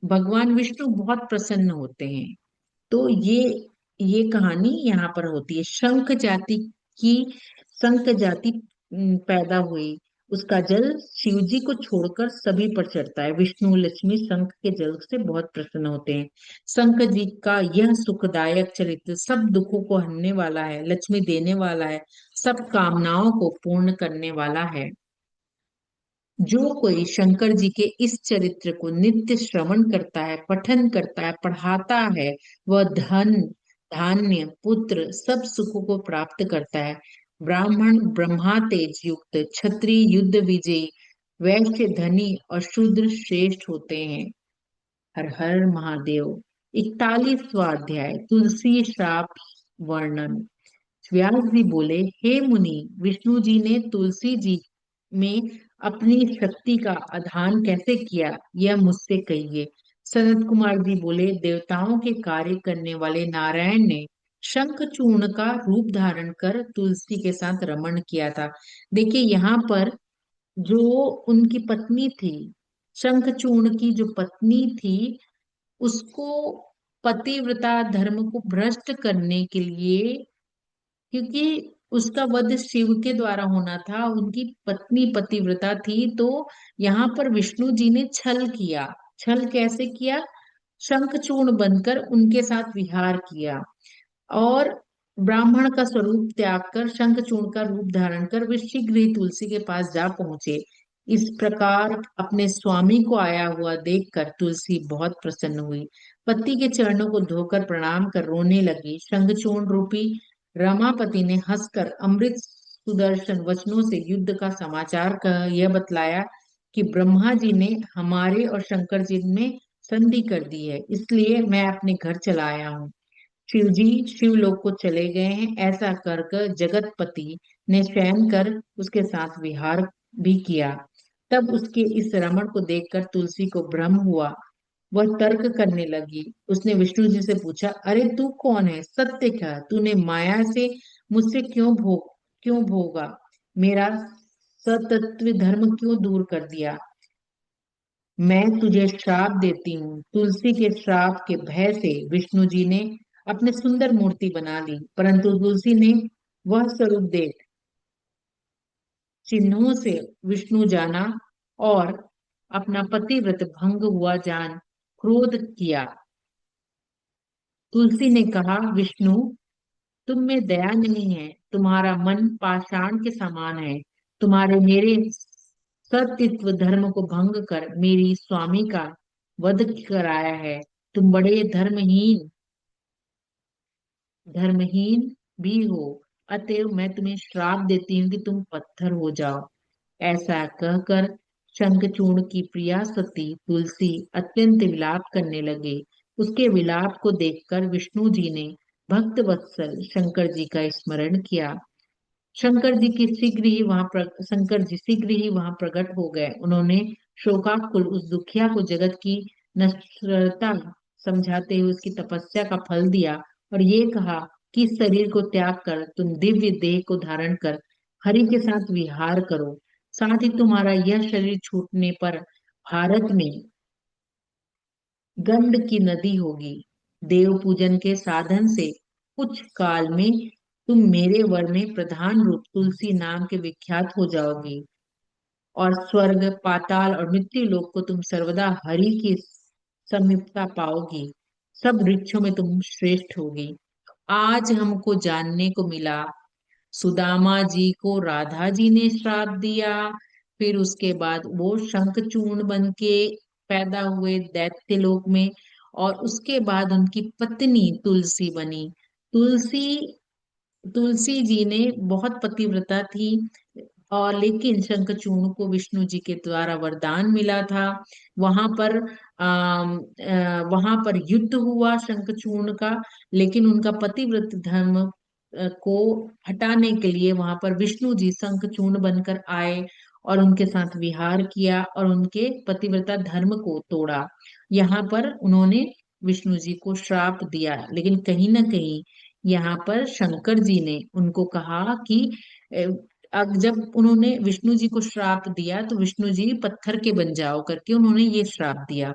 भगवान विष्णु बहुत प्रसन्न होते हैं। तो ये कहानी यहाँ पर होती है। की शंख जाति पैदा हुई। उसका जल शिव जी को छोड़कर सभी पर चढ़ता है। विष्णु लक्ष्मी शंख के जल से बहुत प्रसन्न होते हैं। शंख जी का यह सुखदायक चरित्र सब दुखों को हरने वाला है, लक्ष्मी देने वाला है, सब कामनाओं को पूर्ण करने वाला है। जो कोई शंकर जी के इस चरित्र को नित्य श्रवण करता है, पठन करता है, पढ़ाता है, वह धन, धान्य, पुत्र सब सुखों को प्राप्त करता है। ब्राह्मण ब्रह्मा तेज युक्त, क्षत्रिय युद्ध विजयी, वैश्य धनी और शूद्र श्रेष्ठ होते हैं। हर हर महादेव। 41वां अध्याय, तुलसी श्राप वर्णन। व्यास जी बोले, हे मुनि, विष्णु जी ने तुलसी जी में अपनी शक्ति का आधान कैसे किया, यह मुझसे कहिए। सनत कुमार जी बोले, देवताओं के कार्य करने वाले नारायण ने शंखचूर्ण का रूप धारण कर तुलसी के साथ रमण किया था। देखिए यहाँ पर जो उनकी पत्नी थी, शंखचूर्ण की जो पत्नी थी, उसको पतिव्रता धर्म को भ्रष्ट करने के लिए, क्योंकि उसका वध शिव के द्वारा होना था, उनकी पत्नी पतिव्रता थी, तो यहाँ पर विष्णु जी ने छल किया। छल कैसे किया? शंखचूर्ण बनकर उनके साथ विहार किया, और ब्राह्मण का स्वरूप त्याग कर शंखचूर्ण का रूप धारण कर वे शीघ्र ही तुलसी के पास जा पहुंचे। इस प्रकार अपने स्वामी को आया हुआ देखकर तुलसी बहुत प्रसन्न हुई। पति के चरणों को धोकर प्रणाम कर रोने लगी। शंखचूर्ण रूपी रमापति ने हंसकर अमृत सुदर्शन वचनों से युद्ध का समाचार यह बतलाया कि ब्रह्मा जी ने हमारे और शंकर जी में संधि कर दी है, इसलिए मैं अपने घर चला आया हूँ। शिव जी शिवलोक को चले गए हैं। ऐसा कर कर जगतपति ने शयन कर उसके साथ विहार भी किया। तब उसके इस रमण को देखकर तुलसी को भ्रम हुआ। वह तर्क करने लगी। उसने विष्णु जी से पूछा, अरे तू कौन है, सत्य क्या, तूने माया से मुझसे क्यों भोगा, मेरा सतत्व धर्म क्यों दूर कर दिया। मैं तुझे श्राप देती हूँ। तुलसी के श्राप के भय से विष्णु जी ने अपने सुंदर मूर्ति बना ली, परंतु तुलसी ने वह स्वरूप देख चिन्हों से विष्णु जाना और अपना पतिव्रत भंग हुआ जान क्रोध किया। तुलसी ने कहा, विष्णु तुम में दया नहीं है, तुम्हारा मन पाषाण के समान है। तुम्हारे मेरे सत्यत्व धर्म को भंग कर मेरी स्वामी का वध कराया है। तुम बड़े धर्महीन भी हो, अतएव मैं तुम्हें श्राप देती हूँ कि तुम पत्थर हो जाओ। ऐसा कहकर शंखचूर्ण की प्रिया सती तुलसी अत्यंत विलाप करने लगे। उसके विलाप को देखकर विष्णु जी ने भक्त वत्सल शंकर जी का स्मरण किया। शंकर जी शीघ्र ही वहां प्रकट हो गए। उन्होंने शोकाकुल उस दुखिया को जगत की नश्वरता समझाते हुए उसकी तपस्या का फल दिया और ये कहा कि इस शरीर को त्याग कर तुम दिव्य देह को धारण कर हरि के साथ विहार करो। साथ ही तुम्हारा यह शरीर छूटने पर भारत में गंध की नदी होगी। देव पूजन के साधन से कुछ काल में तुम मेरे वर में प्रधान रूप तुलसी नाम के विख्यात हो जाओगी और स्वर्ग पाताल और मृत्यु लोक को तुम सर्वदा हरि की समीपता पाओगी। सब वृक्षों में तुम श्रेष्ठ होगी। आज हमको जानने को मिला सुदामा जी को राधा जी ने श्राप दिया। फिर उसके बाद वो शंखचूर्ण बन के पैदा हुए दैत्य लोक में। और उसके बाद उनकी पत्नी तुलसी बनी। तुलसी तुलसी जी ने बहुत पतिव्रता थी। और लेकिन शंखचूर्ण को विष्णु जी के द्वारा वरदान मिला था। वहां पर वहां पर युद्ध हुआ शंखचूर्ण का। लेकिन उनका पतिव्रत धर्म को हटाने के लिए वहां पर विष्णु जी शंखचूर्ण बनकर आए और उनके साथ विहार किया और उनके पतिव्रता धर्म को तोड़ा। यहाँ पर उन्होंने विष्णु जी को श्राप दिया। लेकिन कहीं ना कहीं यहाँ पर शंकर जी ने उनको कहा कि अ, अब जब उन्होंने विष्णु जी को श्राप दिया तो विष्णु जी पत्थर के बन जाओ करके उन्होंने ये श्राप दिया।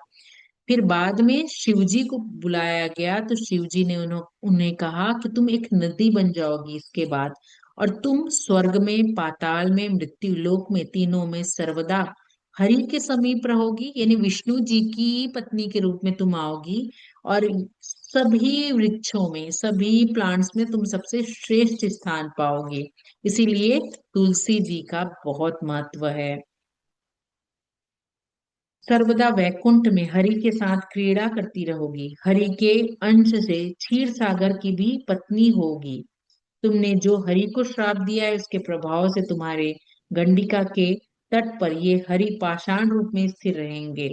फिर बाद में शिव जी को बुलाया गया तो शिव जी ने उन्हें कहा कि तुम एक नदी बन जाओगी इसके बाद। और तुम स्वर्ग में पाताल में मृत्यु लोक में तीनों में सर्वदा हरि के समीप रहोगी। यानी विष्णु जी की पत्नी के रूप में तुम आओगी। और सभी वृक्षों में सभी प्लांट्स में तुम सबसे श्रेष्ठ स्थान पाओगे। इसीलिए तुलसी जी का बहुत महत्व है। सर्वदा वैकुंठ में हरि के साथ क्रीड़ा करती रहोगी। हरि के अंश से क्षीर सागर की भी पत्नी होगी। तुमने जो हरि को श्राप दिया है उसके प्रभाव से तुम्हारे गंडिका के तट पर ये हरि पाषाण रूप में स्थिर रहेंगे।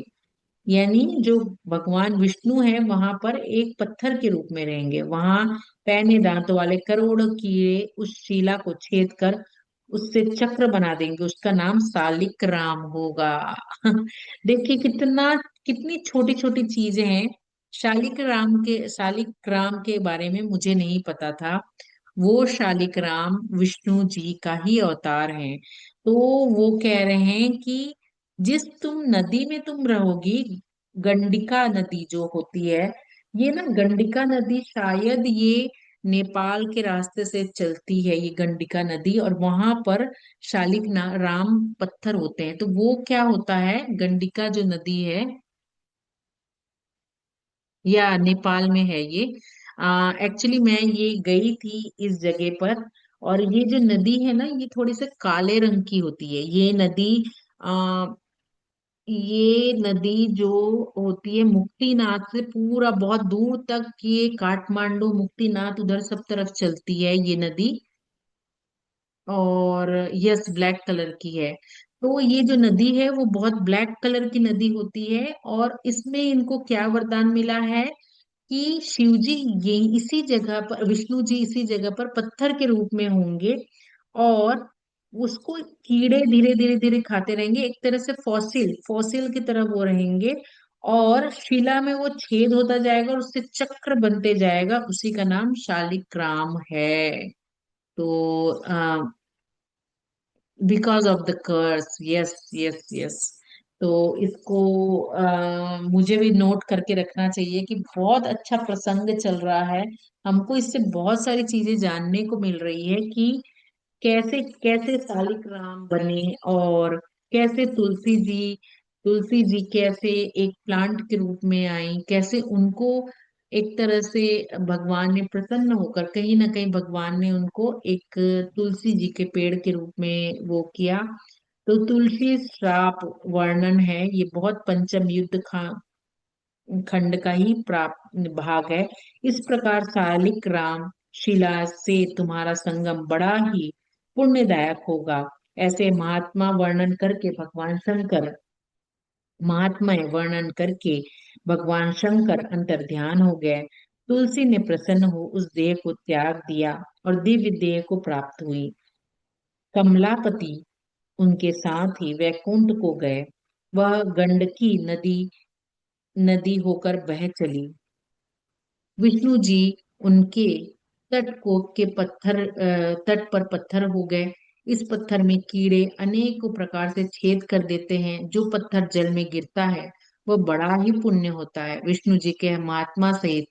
यानी जो भगवान विष्णु है वहां पर एक पत्थर के रूप में रहेंगे। वहां पैने दांतों वाले करोड़ों कीड़े उस शिला को छेद कर उससे चक्र बना देंगे। उसका नाम सालिक राम होगा। देखिए कितना कितनी छोटी छोटी चीजें हैं। शालिक राम के बारे में मुझे नहीं पता था। वो शालिक राम विष्णु जी का ही अवतार है। तो वो कह रहे हैं कि जिस तुम नदी में तुम रहोगी गंडिका नदी जो होती है। ये ना गंडिका नदी शायद ये नेपाल के रास्ते से चलती है ये गंडिका नदी। और वहां पर राम पत्थर होते हैं। तो वो क्या होता है गंडिका जो नदी है या नेपाल में है ये। एक्चुअली मैं ये गई थी इस जगह पर। और ये जो नदी है ना ये थोड़ी से काले रंग की होती है आ, ये नदी जो होती है मुक्तिनाथ से पूरा बहुत दूर तक ये काठमांडू मुक्तिनाथ उधर सब तरफ चलती है ये नदी। और यस ब्लैक कलर की है। तो ये जो नदी है वो बहुत ब्लैक कलर की नदी होती है। और इसमें इनको क्या वरदान मिला है कि शिव जी ये इसी जगह पर विष्णु जी इसी जगह पर पत्थर के रूप में होंगे। और उसको कीड़े धीरे धीरे धीरे खाते रहेंगे। एक तरह से फॉसिल फॉसिल की तरह वो रहेंगे। और शिला में वो छेद होता जाएगा और उससे चक्र बनते जाएगा। उसी का नाम शालिग्राम है। तो because of the curse yes yes yes. तो इसको मुझे भी नोट करके रखना चाहिए कि बहुत अच्छा प्रसंग चल रहा है। हमको इससे बहुत सारी चीजें जानने को मिल रही है कि कैसे कैसे शालिक राम बने। और कैसे तुलसी जी कैसे एक प्लांट के रूप में आई। कैसे उनको एक तरह से भगवान ने प्रसन्न होकर कहीं ना कहीं भगवान ने उनको एक तुलसी जी के पेड़ के रूप में वो किया। तो तुलसी श्राप वर्णन है ये बहुत पंचम युद्ध खंड का ही प्राप्त भाग है। इस प्रकार शालिक राम शिला से तुम्हारा संगम बड़ा ही पुण्यदायक होगा। ऐसे महात्मय वर्णन करके भगवान शंकर अंतर्ध्यान हो गए। तुलसी ने प्रसन्न हो उस देह को त्याग दिया और दिव्य देह को प्राप्त हुई। कमलापति उनके साथ ही वैकुंठ को गए। वह गंडकी नदी नदी होकर बह चली। विष्णु जी उनके तट पर पत्थर हो गए। इस पत्थर में कीड़े अनेकों प्रकार से छेद कर देते हैं। जो पत्थर जल में गिरता है वह बड़ा ही पुण्य होता है। विष्णु जी के महात्मा सहित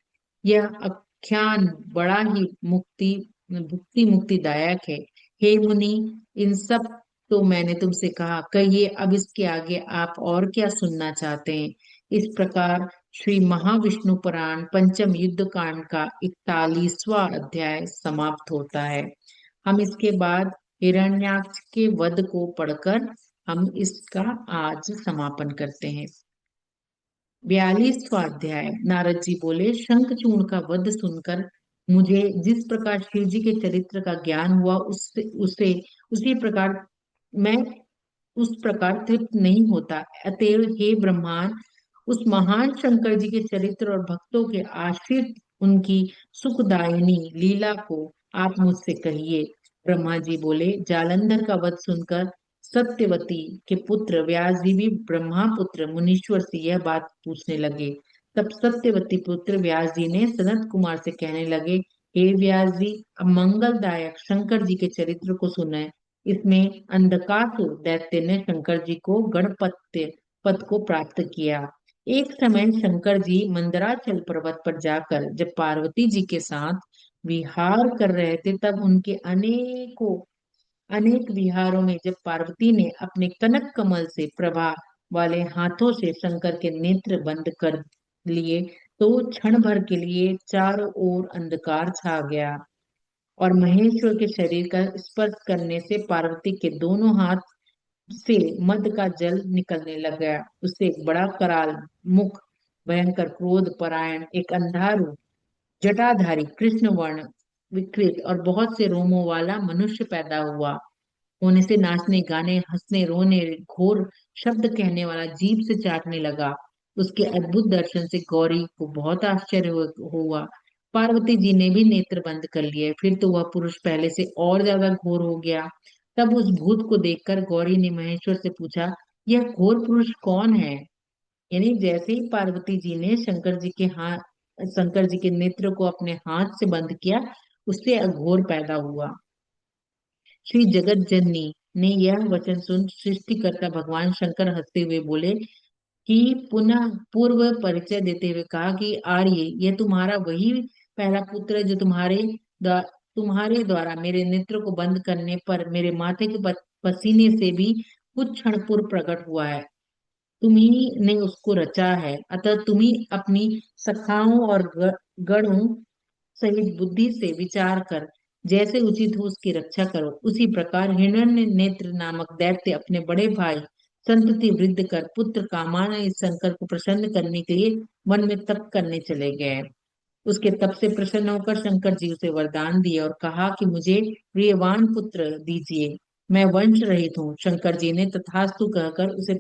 यह आख्यान बड़ा ही भुक्ति मुक्तिदायक है। हे मुनि, इन सब तो मैंने तुमसे कहा, कहिए अब इसके आगे आप और क्या सुनना चाहते हैं। इस प्रकार श्री महाविष्णु पुराण पंचम युद्ध कांड का 41वां अध्याय समाप्त होता है। हम इसके बाद हिरण्याक्ष के वध को पढ़कर हम इसका आज समापन करते हैं। 42वां अध्याय। नारद जी बोले, शंखचूर्ण का वध सुनकर मुझे जिस प्रकार शिव जी के चरित्र का ज्ञान हुआ, उससे उसे उसी प्रकार मैं उस प्रकार तृप्त नहीं होता। अतएव हे ब्रह्मांड, उस महान शंकर जी के चरित्र और भक्तों के आश्रित उनकी सुखदायिनी लीला को आप मुझसे कहिए। ब्रह्मा जी बोले, जालंधर का वध सुनकर सत्यवती के पुत्र व्यास जी भी ब्रह्मा पुत्र मुनीश्वर से यह बात पूछने लगे। तब सत्यवती पुत्र व्यास जी ने सनत कुमार से कहने लगे, हे व्यास जी, अब मंगलदायक शंकर जी के चरित्र को सुनाए। इसमें अंधकासुर दैत्य ने शंकर जी को गणपत्य पद को प्राप्त किया। एक समय शंकर जी मंदराचल पर्वत पर जाकर जब पार्वती जी के साथ विहार कर रहे थे, तब उनके अनेक विहारों में जब पार्वती ने अपने कनक कमल से प्रभा वाले हाथों से शंकर के नेत्र बंद कर लिए, तो क्षण भर के लिए चारों ओर अंधकार छा गया और महेश्वर के शरीर का स्पर्श करने से पार्वती के दोनों हाथ से मद का जल निकलने लग गया। उससे एक बड़ा कराल मुख, भयंकर क्रोध परायण, एक अंधारू जटाधारी, कृष्ण वर्ण विकृत और बहुत से रोमों वाला मनुष्य पैदा हुआ। होने से नाचने गाने हंसने रोने घोर शब्द कहने वाला, जीभ से चाटने लगा। उसके अद्भुत दर्शन से गौरी को बहुत आश्चर्य हुआ। पार्वती जी ने भी नेत्र बंद कर लिए। फिर तो वह पुरुष पहले से और ज्यादा घोर हो गया। तब उस भूत को देखकर गौरी ने महेश्वर से पूछा, यह घोर पुरुष कौन है। यानी जैसे ही पार्वती जी ने शंकर जी के नेत्र को अपने हाथ से बंद किया, उससे अघोर पैदा हुआ। श्री जगत जननी ने यह वचन सुन सृष्टिकर्ता भगवान शंकर हंसते हुए बोले कि पुनः पूर्व परिचय देते हुए कहा कि आर्य, यह तुम्हारा वही पहला पुत्र है जो तुम्हारे द्वारा मेरे नेत्र को बंद करने पर मेरे माथे के पसीने से भी कुछ क्षण पूर्व प्रकट हुआ है। तुम्ही ने उसको रचा है, अतः तुम्ही अपनी सखाओं और गणों सहित बुद्धि से विचार कर जैसे उचित हो उसकी रक्षा करो। उसी प्रकार हिरण्य नेत्र नामक दैत्य अपने बड़े भाई संतति वृद्ध कर पुत्र कामान इस शंकर को प्रसन्न करने के लिए वन में तप करने चले गए। उसके तप से प्रसन्न होकर शंकर जी उसे वरदान दिए और कहा कि मुझे प्रियवान पुत्र दीजिए, मैं वंश रहित हूँ। शंकर जी ने तथास्तु कहकर उसे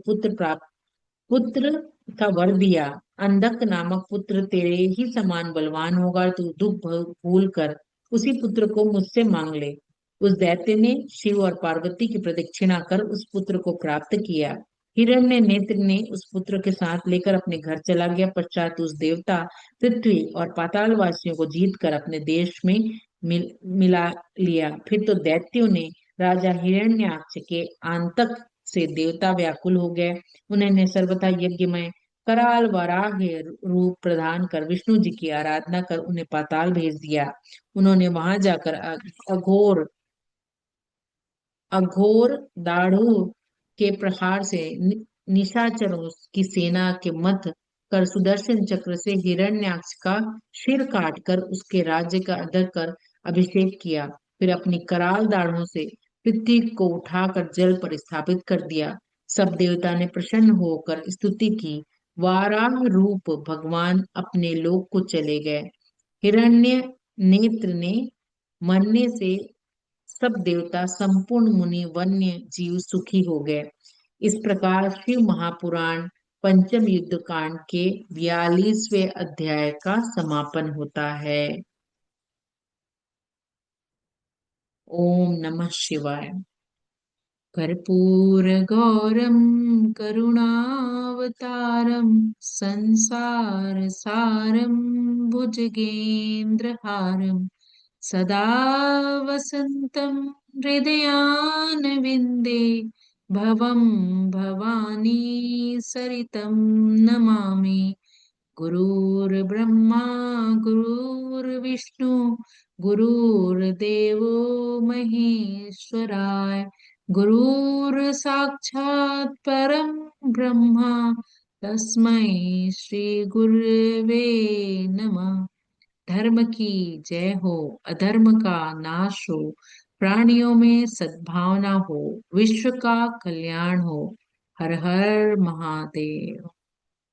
पुत्र का वर दिया। अंधक नामक पुत्र तेरे ही समान बलवान होगा, तू दुख भूल कर उसी पुत्र को मुझसे मांग ले। उस दैत्य ने शिव और पार्वती की प्रदक्षिणा कर उस पुत्र को प्राप्त किया। हिरण्य नेत्र ने उस पुत्र के साथ लेकर अपने घर चला गया। पश्चात उस देवता पृथ्वी और पाताल वासियों को जीत कर अपने देश में मिला लिया। फिर तो दैत्यों ने राजा हिरण्याक्ष के आंतक से देवता व्याकुल हो गए। उन्होंने सर्वथा यज्ञ में कराल वराह रूप प्रदान कर विष्णु जी की आराधना कर उन्हें पाताल भेज दिया। उन्होंने वहां जाकर अघोर अघोर दाढ़ू के प्रहार से निशाचरों की सेना के मध्य कर सुदर्शन चक्र से हिरण्याक्ष का सिर काट कर उसके राज्य का अदर कर अभिषेक किया। फिर अपनी कराल दाढ़ों से पृथ्वी को उठाकर जल पर स्थापित कर दिया। सब देवता ने प्रसन्न होकर स्तुति की। वाराह रूप भगवान अपने लोक को चले गए। हिरण्य नेत्र ने मरने से सब देवता संपूर्ण मुनि वन्य जीव सुखी हो गए। इस प्रकार शिव महापुराण पंचम युद्ध कांड के 42वें अध्याय का समापन होता है। ओम नमः शिवाय। कर्पूरगौरं करुणावतारं संसारसारं भुजगेन्द्रहारं सदा वसन्तं हृदयानविन्दे भवं भवानी सरितं नमामि। गुरुर्ब्रह्मा गुरुर्विष्णु गुरुर्देवो महेश्वराय गुरुर्साक्षात् परं ब्रह्मा तस्मै श्री गुरवे नमः। धर्म की जय हो, अधर्म का नाश हो, प्राणियों में सद्भावना हो, विश्व का कल्याण हो। हर हर महादेव।